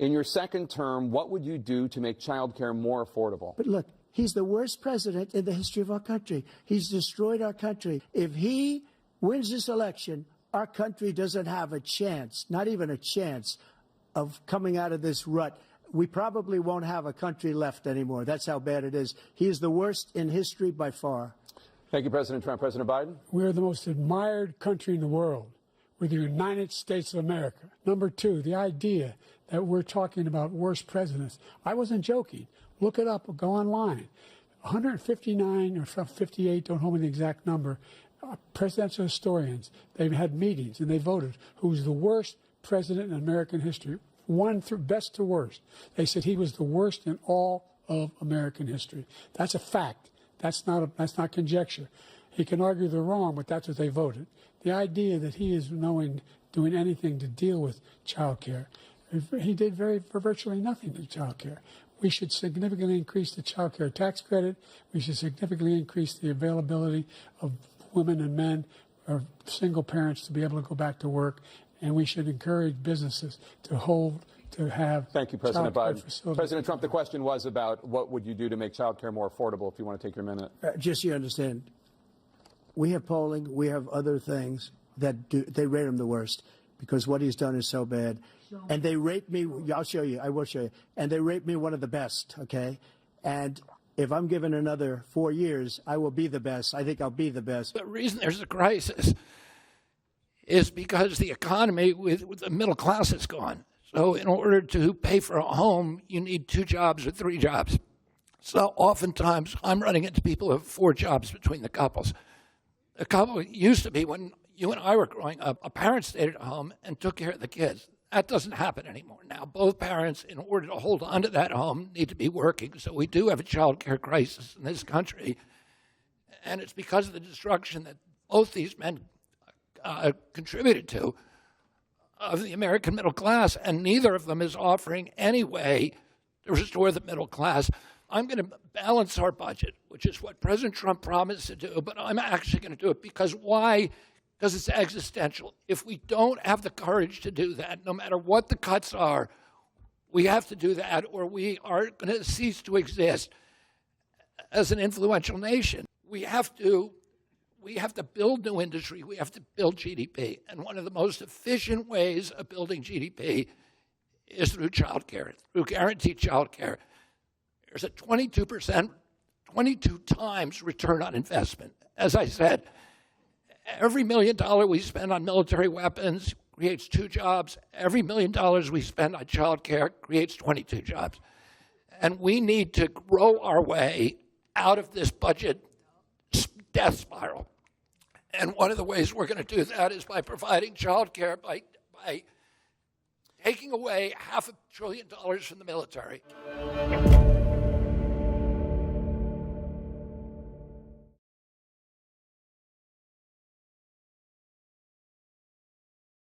In your second term, what would you do to make child care more affordable? But look, he's the worst president in the history of our country. He's destroyed our country. If he wins this election, our country doesn't have a chance, not even a chance, of coming out of this rut. We probably won't have a country left anymore. That's how bad it is. He is the worst in history by far. Thank you, President Trump. President Biden? We're the most admired country in the world. We're the United States of America. Number two, the idea that we're talking about worst presidents. I wasn't joking. Look it up or go online. 159 or 58, don't hold me the exact number, presidential historians, they've had meetings and they voted who's the worst president in American history, one through best to worst. They said he was the worst in all of American history. That's a fact. That's not conjecture. He can argue they're wrong, but that's what they voted. The idea that he is doing anything to deal with child care, he did for virtually nothing to child care. We should significantly increase the child care tax credit. We should significantly increase the availability of women and men or single parents to be able to go back to work. And we should encourage businesses to have. Thank you, President Biden. President Trump, the question was about what would you do to make child care more affordable, if you want to take your minute. Just so you understand, we have polling, we have other things that they rate him the worst because what he's done is so bad. And they rate me, I'll show you, I will show you, and they rate me one of the best, okay? And if I'm given another 4 years, I will be the best. I think I'll be the best. The reason there's a crisis is because the economy with the middle class is gone. So in order to pay for a home, you need 2 jobs or 3 jobs. So oftentimes I'm running into people who have 4 jobs between the couples. The couple used to be when you and I were growing up, a parent stayed at home and took care of the kids. That doesn't happen anymore. Now, both parents, in order to hold on to that home, need to be working. So we do have a child care crisis in this country. And it's because of the destruction that both these men contributed to of the American middle class, and neither of them is offering any way to restore the middle class. I'm going to balance our budget, which is what President Trump promised to do, but I'm actually going to do it because why? Because it's existential. If we don't have the courage to do that, no matter what the cuts are, we have to do that or we are going to cease to exist as an influential nation. We have to build new industry. We have to build GDP. And one of the most efficient ways of building GDP is through child care, through guaranteed child care. There's a 22 times return on investment. As I said, every $1 million we spend on military weapons creates 2 jobs. Every $1 million we spend on child care creates 22 jobs. And we need to grow our way out of this budget death spiral. And one of the ways we're going to do that is by providing child care, by taking away $500 billion from the military.